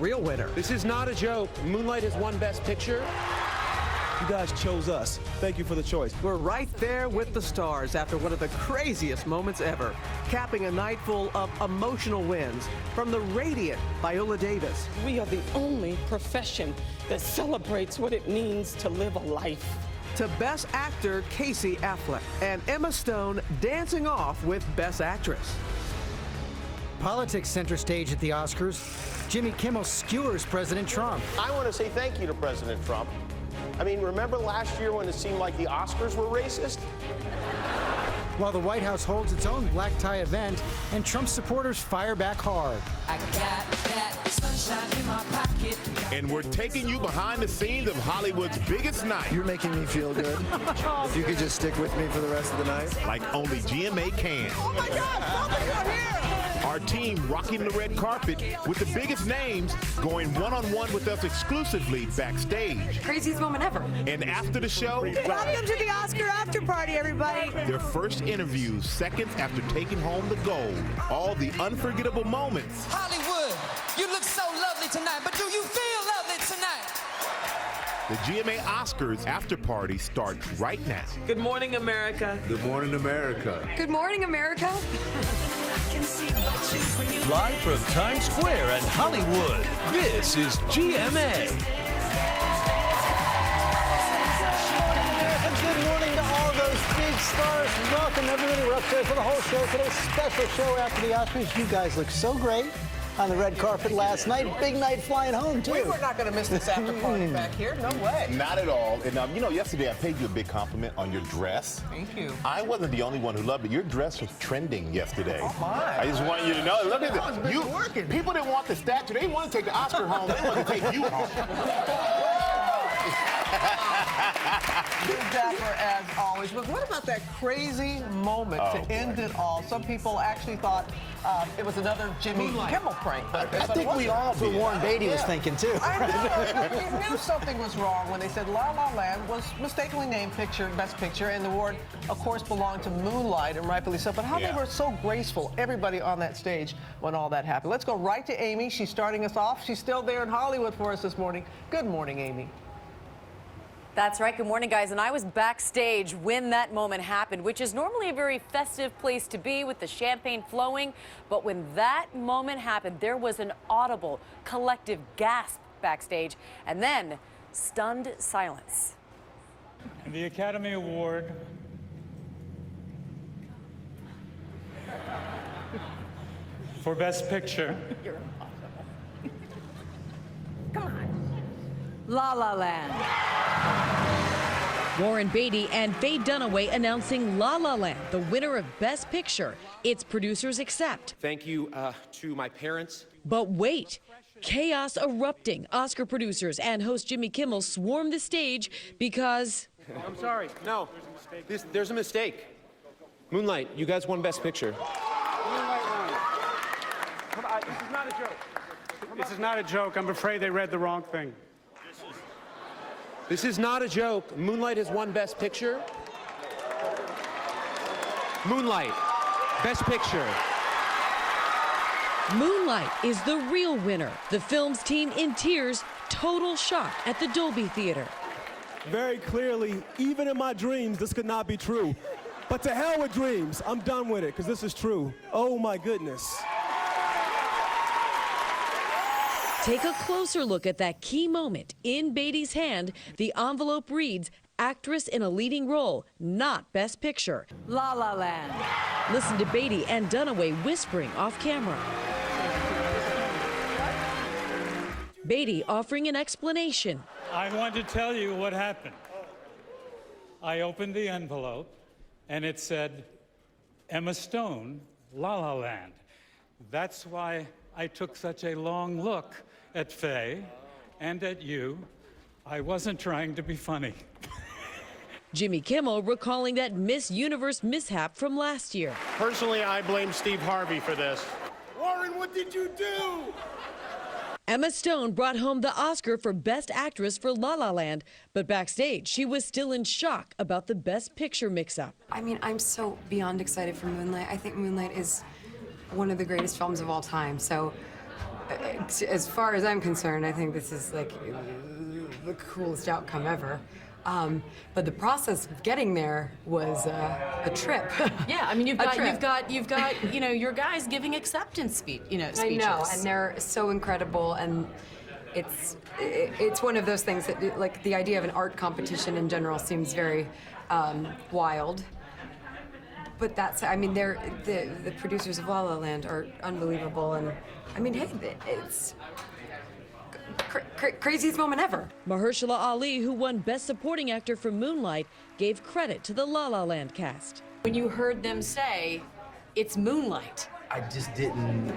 real winner. This is not a joke. Moonlight has won Best Picture. You guys chose us. Thank you for the choice. We're right there with the stars after one of the craziest moments ever, capping a night full of emotional wins. From The Radiant, Viola Davis. We are the only profession that celebrates what it means to live a life. To Best Actor, Casey Affleck. And Emma Stone dancing off with Best Actress. Politics center stage at the Oscars. Jimmy Kimmel skewers President Trump. I want to say thank you to President Trump. I mean, remember last year when it seemed like the Oscars were racist? While the White House holds its own black tie event, and Trump supporters fire back hard. I got that sunshine in my pocket. And we're taking you behind the scenes of Hollywood's biggest night. You're making me feel good. If you could just stick with me for the rest of the night. Like only GMA can. Oh my God, something good here! Our team rocking the red carpet with the biggest names going one-on-one with us exclusively backstage. Craziest moment ever. And after the show, Welcome to the Oscar after party, everybody. their first interviews seconds after taking home the gold. All the unforgettable moments. Hollywood, you look so lovely tonight, but do you feel lovely tonight? The GMA Oscars after party starts right now. Good morning, America. Good morning, America. Good morning, America. Live from Times Square and Hollywood, this is GMA. Good morning to all those big stars. Welcome, everybody. We're upstairs for the whole show. Today's special show after the Oscars. You guys look so great on the red carpet last night. Big night flying home, too. We were not going to miss this after party back here. No way. Not at all. And you know, yesterday I paid you a big compliment on your dress. Thank you. I wasn't the only one who loved it. Your dress was trending yesterday. Oh, my. I just want you to know. Look at That was this. been working. People didn't want the statue. They didn't want to take the Oscar home. They wanted to take you home. Dapper as always. But what about that crazy moment to end it all? Some people actually thought it was another Jimmy Kimmel prank. But I think we all, for Warren Beatty, was thinking, too. I know. We knew something was wrong when they said La La Land was mistakenly named Best Picture, and the award, of course, belonged to Moonlight, and rightfully so. But how they were so graceful, everybody on that stage, when all that happened. Let's go right to Amy. She's starting us off. She's still there in Hollywood for us this morning. Good morning, Amy. That's right. Good morning, guys. And I was backstage when that moment happened, which is normally a very festive place to be with the champagne flowing. But when that moment happened, there was an audible, collective gasp backstage, and then stunned silence. And the Academy Award for Best Picture. You're impossible. Come on. La La Land. Warren Beatty and Faye Dunaway announcing La La Land, the winner of Best Picture. Its producers accept. Thank you to my parents. But wait, chaos erupting. Oscar producers and host Jimmy Kimmel swarm the stage because... I'm sorry. No, there's a mistake. Moonlight, you guys won Best Picture. Moonlight won. Come on, this is not a joke. This is not a joke. I'm afraid they read the wrong thing. This is not a joke. Moonlight has won Best Picture. Moonlight, Best Picture. Moonlight is the real winner. The film's team in tears, total shock at the Dolby Theater. Very clearly, even in my dreams, this could not be true. But to hell with dreams. I'm done with it, because this is true. Oh, my goodness. Take a closer look at that key moment. In Beatty's hand, the envelope reads, actress in a leading role, not Best Picture. La La Land. Listen to Beatty and Dunaway whispering off camera. Beatty offering an explanation. I want to tell you what happened. I opened the envelope, and it said, Emma Stone, La La Land. That's why I took such a long look at Faye and at you. I wasn't trying to be funny. Jimmy Kimmel recalling that Miss Universe mishap from last year. Personally, I blame Steve Harvey for this. Warren, what did you do? Emma Stone brought home the Oscar for Best Actress for La La Land, but backstage she was still in shock about the Best Picture mix-up. I mean, I'm so beyond excited for Moonlight. I think Moonlight is one of the greatest films of all time. So as far as I'm concerned, I think this is like the coolest outcome ever. But the process of getting there was a trip. Yeah, I mean, you've got, you know, your guys giving acceptance speeches. I know, and they're so incredible, and it's one of those things that, like, the idea of an art competition in general seems very wild. But that's, I mean, the producers of La La Land are unbelievable, and I mean, hey, it's craziest moment ever. Mahershala Ali, who won Best Supporting Actor for Moonlight, gave credit to the La La Land cast. When you heard them say, it's Moonlight. I just didn't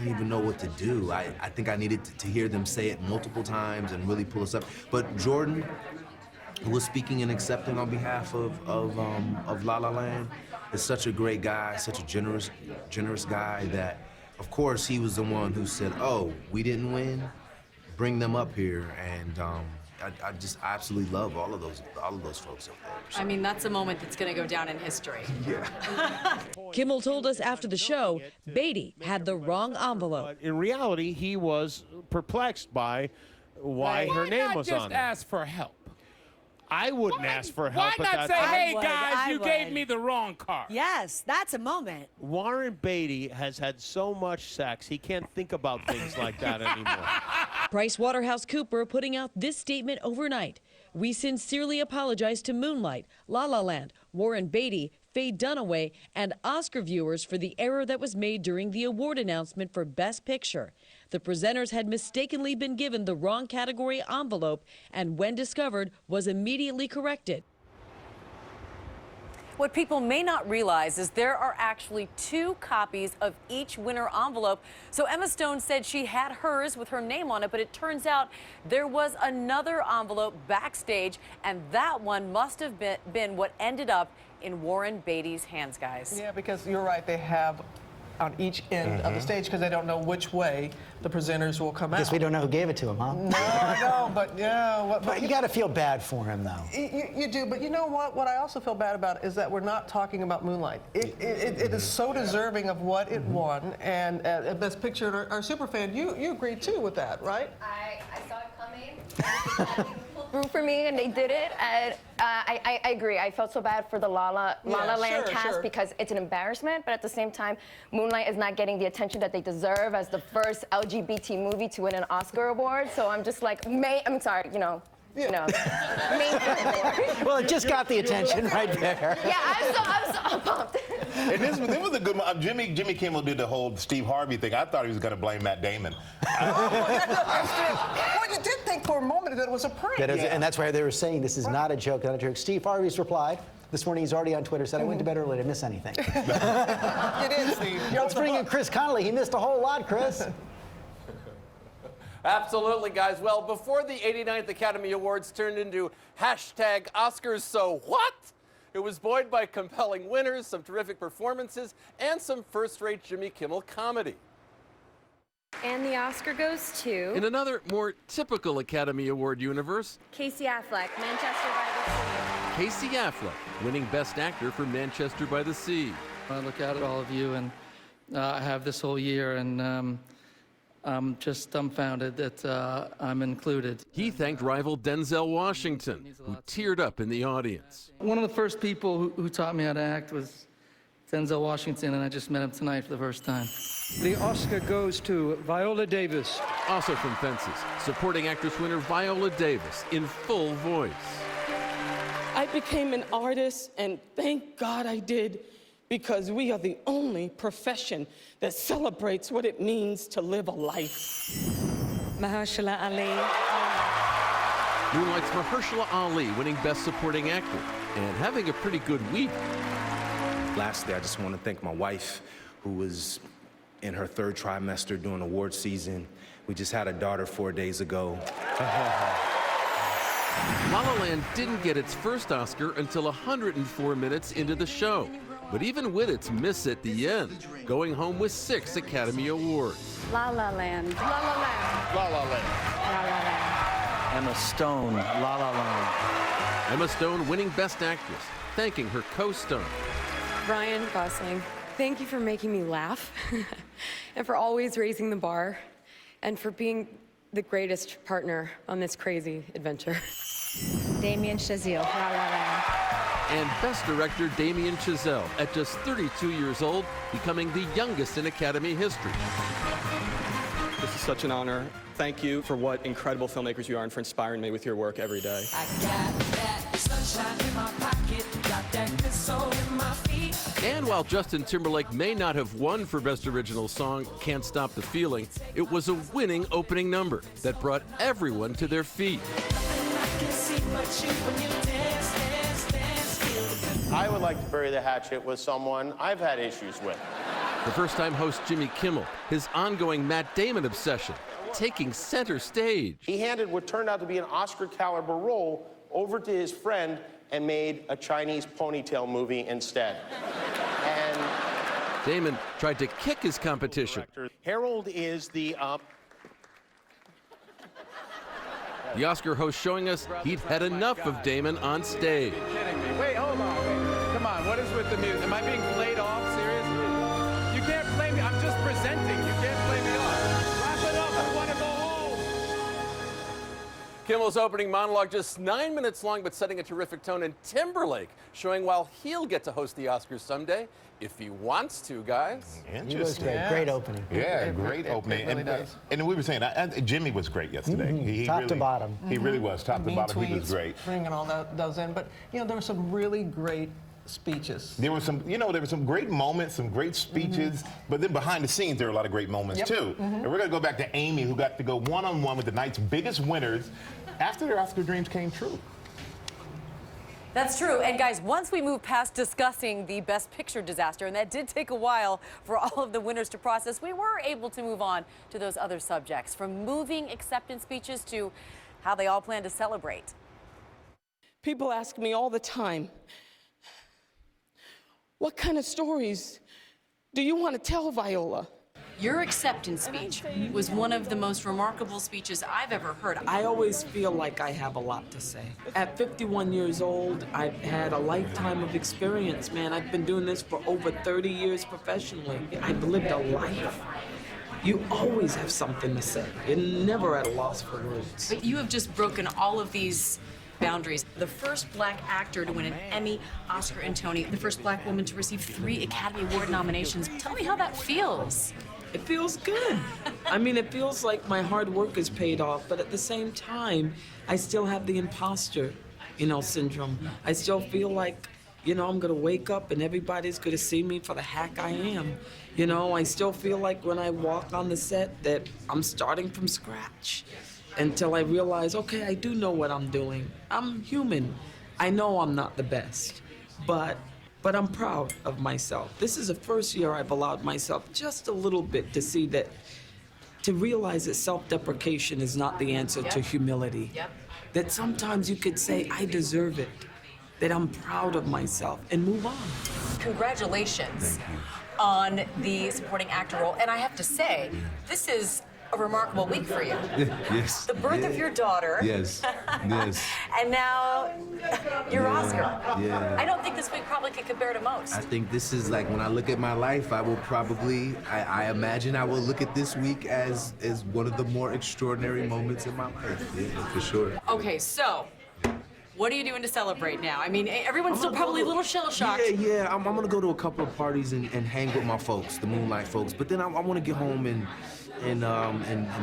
even know what to do. I think I needed to hear them say it multiple times and really pull us up. But Jordan, who was speaking and accepting on behalf of La La Land, is such a great guy, such a generous guy that, of course, he was the one who said, "Oh, we didn't win. Bring them up here." And I just absolutely love all of those folks up there. I mean, that's a moment that's going to go down in history. Yeah. Kimmel told us after the show, Beatty had the wrong envelope. But in reality, he was perplexed by why her name was on it. Why not just ask for help? I wouldn't ask for help. Why not say, hey, guys, I you would. gave me the wrong card? Yes, that's a moment. Warren Beatty has had so much sex, he can't think about things like that anymore. PricewaterhouseCoopers putting out this statement overnight. We sincerely apologize to Moonlight, La La Land, Warren Beatty, Faye Dunaway, and Oscar viewers for the error that was made during the award announcement for Best Picture. The presenters had mistakenly been given the wrong category envelope, and when discovered, was immediately corrected. What people may not realize is there are actually 2 copies of each winner envelope. So Emma Stone said she had hers with her name on it, but it turns out there was another envelope backstage, and that one must have been what ended up in Warren Beatty's hands, guys. Yeah, because you're right, they have on each end of the stage because they don't know which way the presenters will come out. Guess we don't know who gave it to him, huh? No, I know, but yeah. But you got to feel bad for him, though. You do, but you know what? What I also feel bad about is that we're not talking about Moonlight. It is so deserving of what it won, and Best Picture, our super fan, you agreed too with that, right? I saw it coming. Through for me, and they did it. And I agree. I felt so bad for the La La Land cast because it's an embarrassment. But at the same time, Moonlight is not getting the attention that they deserve as the first LGBT movie to win an Oscar award. So I'm just like, I'm sorry, you know. Well, it just got the attention right there. Yeah, I'm so pumped. And this was a good one. Jimmy Kimmel did the whole Steve Harvey thing. I thought he was going to blame Matt Damon. Well, you did think for a moment that it was a prank. And that's why they were saying this is not a joke, not a joke. Steve Harvey's replied. This morning he's already on Twitter, said, I went to bed early, I didn't miss anything. You did, Steve. Let's bring in Chris Connolly. He missed a whole lot, Chris. Absolutely, guys. Well, before the 89th Academy Awards turned into #Oscars So What? It was buoyed by compelling winners, some terrific performances, and some first-rate Jimmy Kimmel comedy. And the Oscar goes to... In another, more typical Academy Award universe, Casey Affleck, Manchester by the Sea. Casey Affleck winning Best Actor for Manchester by the Sea. I look out at all of you, and I have this whole year, and I'm just dumbfounded that I'm included. He thanked rival Denzel Washington, who teared up in the audience. One of the first people who taught me how to act was Denzel Washington, and I just met him tonight for the first time. The Oscar goes to Viola Davis. Also from Fences, supporting actress winner Viola Davis in full voice. I became an artist, and thank God I did, because we are the only profession that celebrates what it means to live a life. Mahershala Ali. Moonlight's Mahershala Ali winning Best Supporting Actor and having a pretty good week. Lastly, I just want to thank my wife, who was in her 3rd trimester during award season. We just had a daughter 4 days ago. La La Land didn't get its first Oscar until 104 minutes into the show. But even with its miss at the end, going home with 6 Academy Awards. La La Land. La La Land. La La Land. La La Land. Emma Stone, La La Land. Emma Stone winning Best Actress, thanking her co-star. Ryan Gosling. Thank you for making me laugh and for always raising the bar and for being the greatest partner on this crazy adventure. Damien Chazelle, La La Land. And Best Director Damien Chazelle, at just 32 years old, becoming the youngest in Academy history. This is such an honor. Thank you for what incredible filmmakers you are and for inspiring me with your work every day. I got that sunshine in my pocket, got that good soul in my feet. And while Justin Timberlake may not have won for Best Original Song, Can't Stop the Feeling, it was a winning opening number that brought everyone to their feet. I would like to bury the hatchet with someone I've had issues with. The first-time host Jimmy Kimmel, his ongoing Matt Damon obsession, taking center stage. He handed what turned out to be an Oscar-caliber role over to his friend and made a Chinese ponytail movie instead. And Damon tried to kick his competition. Harold is the The Oscar host showing us he'd had enough of Damon on stage. Kidding me. Wait, hold on. Wait. Come on, what is with the music? Am I being played off? Seriously? You can't play me. I'm just presenting. You can't play me off. Wrap it up. I want to go home. Kimmel's opening monologue just 9 minutes long, but setting a terrific tone. And Timberlake showing while he'll get to host the Oscars someday, if he wants to, guys. He was great. Great opening. Yeah, great opening. It really and we were saying, Jimmy was great yesterday. He Top really, to bottom. He really was top to Mean bottom. He was tweets, great. Bringing all those in. But, you know, there were some really great speeches. There were some, there were some great moments, some great speeches, but then behind the scenes there were a lot of great moments too. And we're going to go back to Amy, who got to go one-on-one with the night's biggest winners after their Oscar dreams came true. That's true. And guys, once we move past discussing the Best Picture disaster, and that did take a while for all of the winners to process, we were able to move on to those other subjects, from moving acceptance speeches to how they all plan to celebrate. People ask me all the time, what kind of stories do you want to tell, Viola? Your acceptance speech was one of the most remarkable speeches I've ever heard. I always feel like I have a lot to say. At 51 years old, I've had a lifetime of experience, man. I've been doing this for over 30 years professionally. I've lived a life. You always have something to say. You're never at a loss for words. But you have just broken all of these boundaries. The first black actor to win an Emmy, Oscar, and Tony. The first black woman to receive 3 Academy Award nominations. Tell me how that feels. It feels good. I mean, it feels like my hard work is paid off, but at the same time, I still have the imposter, syndrome. I still feel like, I'm gonna wake up and everybody's gonna see me for the hack I am. I still feel like when I walk on the set that I'm starting from scratch until I realize, okay, I do know what I'm doing. I'm human. I know I'm not the best, but I'm proud of myself. This is the first year I've allowed myself just a little bit to see that, to realize that self-deprecation is not the answer to humility. That sometimes you could say, I deserve it, that I'm proud of myself, and move on. Congratulations on the supporting actor role. And I have to say, this is a remarkable week for you. Yes. The birth of your daughter. Yes. Yes. And now your Oscar. Yeah. I don't think this week probably could compare to most. I think this is like, when I look at my life, I will probably, I imagine I will look at this week as one of the more extraordinary moments in my life. Yeah, for sure. Okay, so what are you doing to celebrate now? I mean, everyone's still probably a little shell-shocked. Yeah. I'm gonna go to a couple of parties and hang with my folks, the Moonlight folks. But then I want to get home and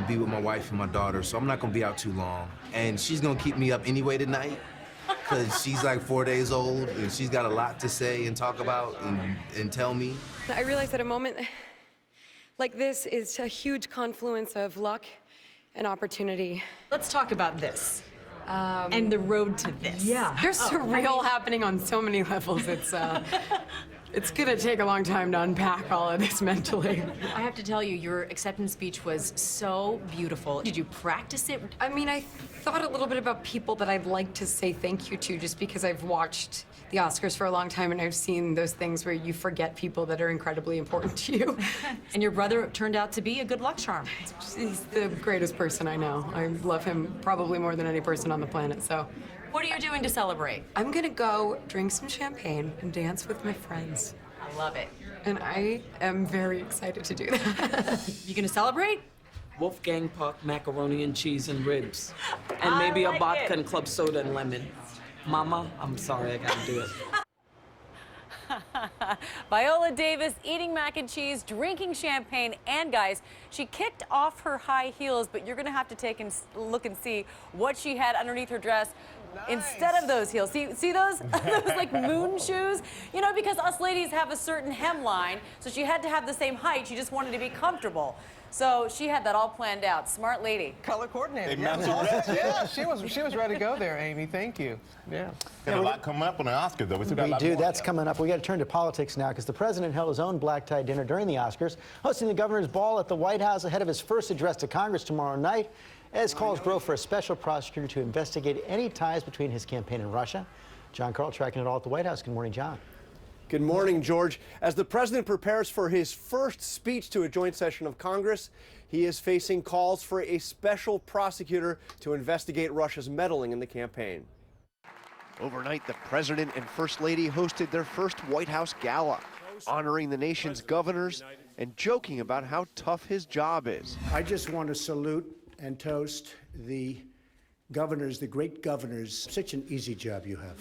be with my wife and my daughter, so I'm not gonna be out too long. And she's gonna keep me up anyway tonight, because she's like 4 days old and she's got a lot to say and talk about and tell me. I realize that a moment like this is a huge confluence of luck and opportunity. Let's talk about this. And the road to this. Yeah. There's surreal happening on so many levels. It's gonna take a long time to unpack all of this mentally. I have to tell you, your acceptance speech was so beautiful. Did you practice it? I mean, I thought a little bit about people that I'd like to say thank you to, just because I've watched the Oscars for a long time and I've seen those things where you forget people that are incredibly important to you. And your brother turned out to be a good luck charm. He's the greatest person I know. I love him probably more than any person on the planet, so. What are you doing to celebrate? I'm gonna go drink some champagne and dance with my friends. I love it. And I am very excited to do that. You gonna celebrate? Wolfgang Puck, macaroni and cheese and ribs. And maybe a vodka and club soda and lemon. Mama, I'm sorry, I gotta do it. Viola Davis eating mac and cheese, drinking champagne, and guys, she kicked off her high heels, but you're gonna have to take a look and see what she had underneath her dress. Instead of those heels. See those? Those like moon shoes? You know, because us ladies have a certain hemline, so she had to have the same height. She just wanted to be comfortable. So she had that all planned out. Smart lady. Color coordinated. They match the dress. Yeah, she was ready to go there, Amy. Thank you. Yeah. Got a lot coming up on the Oscars, though. We do. That's coming up. We got to turn to politics now because the president held his own black tie dinner during the Oscars, hosting the governor's ball at the White House ahead of his first address to Congress tomorrow night, as calls grow for a special prosecutor to investigate any ties between his campaign and Russia. John Carl tracking it all at the White House. Good morning, John. Good morning, George. As the president prepares for his first speech to a joint session of Congress, he is facing calls for a special prosecutor to investigate Russia's meddling in the campaign. Overnight, the president and first lady hosted their first White House gala, honoring the nation's governors and joking about how tough his job is. I just want to salute and toast the governors, the great governors. Such an easy job you have.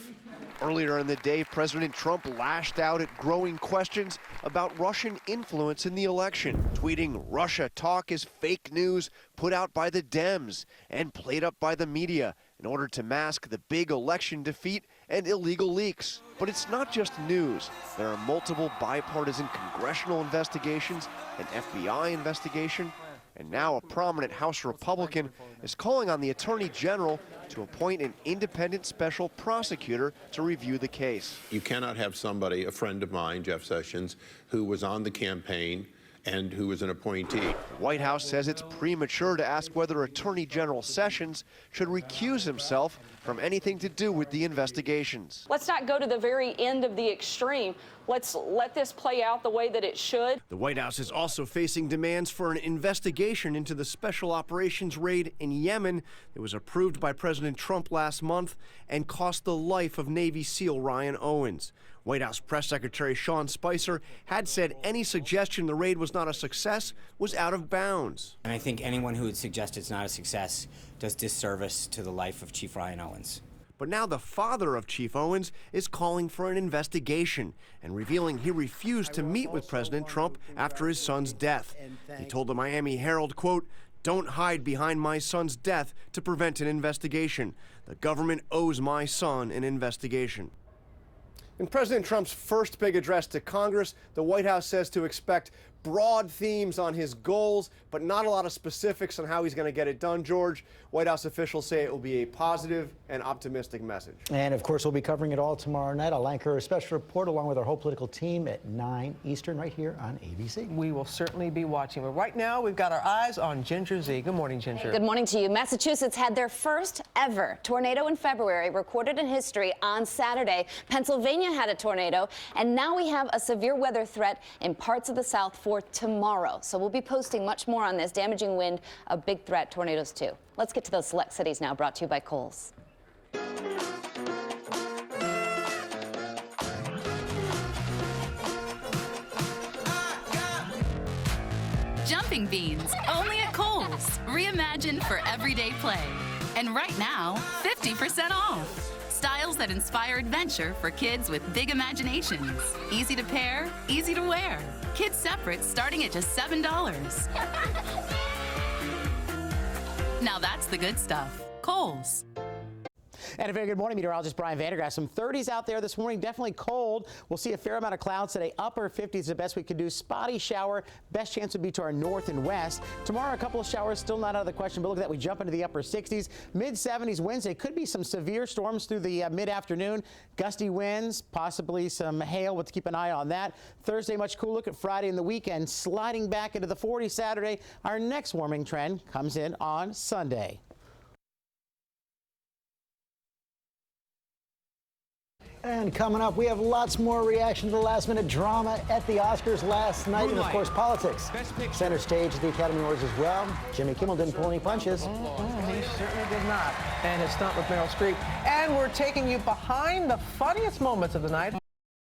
Earlier in the day, President Trump lashed out at growing questions about Russian influence in the election, tweeting Russia talk is fake news put out by the Dems and played up by the media in order to mask the big election defeat and illegal leaks. But it's not just news. There are multiple bipartisan congressional investigations, an FBI investigation, and now a prominent House Republican is calling on the Attorney General to appoint an independent special prosecutor to review the case. You cannot have somebody, a friend of mine, Jeff Sessions, who was on the campaign and who was an appointee. The White House says it's premature to ask whether Attorney General Sessions should recuse himself from anything to do with the investigations. Let's not go to the very end of the extreme. Let's let this play out the way that it should. The White House is also facing demands for an investigation into the special operations raid in Yemen that was approved by President Trump last month and cost the life of Navy SEAL Ryan Owens. White House Press Secretary Sean Spicer had said any suggestion the raid was not a success was out of bounds. And I think anyone who would suggest it's not a success does disservice to the life of Chief Ryan Owens. But now the father of Chief Owens is calling for an investigation and revealing he refused to meet with President Trump after his son's death. He told the Miami Herald, quote, "Don't hide behind my son's death to prevent an investigation. The government owes my son an investigation." In President Trump's first big address to Congress, the White House says to expect broad themes on his goals, but not a lot of specifics on how he's going to get it done, George. White House officials say it will be a positive and optimistic message. And, of course, we'll be covering it all tomorrow night. I'll anchor a special report along with our whole political team at 9 Eastern right here on ABC. We will certainly be watching. But right now, we've got our eyes on Ginger Z. Good morning, Ginger. Good morning to you. Massachusetts had their first ever tornado in February recorded in history on Saturday. Pennsylvania had a tornado, and now we have a severe weather threat in parts of the South for tomorrow. So we'll be posting much more on this. Damaging wind, a big threat, tornadoes too. Let's get to those select cities now, brought to you by Kohl's. Jumping beans, only at Kohl's. Reimagined for everyday play. And right now, 50% off. Styles that inspire adventure for kids with big imaginations. Easy to pair, easy to wear. Kids separate starting at just $7. Now that's the good stuff. Kohl's. And a very good morning, meteorologist Brian Vandergrass. Some 30s out there this morning, definitely cold. We'll see a fair amount of clouds today. Upper 50s is the best we could do. Spotty shower. Best chance would be to our north and west. Tomorrow, a couple of showers, still not out of the question, but look at that. We jump into the upper 60s. Mid-70s Wednesday. Could be some severe storms through the mid-afternoon. Gusty winds, possibly some hail. We'll have to keep an eye on that. Thursday, much cool. Look at Friday and the weekend. Sliding back into the 40s Saturday. Our next warming trend comes in on Sunday. And coming up, we have lots more reaction to the last-minute drama at the Oscars last night. And, of course, politics. Center stage at the Academy Awards as well. Jimmy Kimmel didn't pull any punches. He certainly did not. And his stunt with Meryl Streep. And we're taking you behind the funniest moments of the night.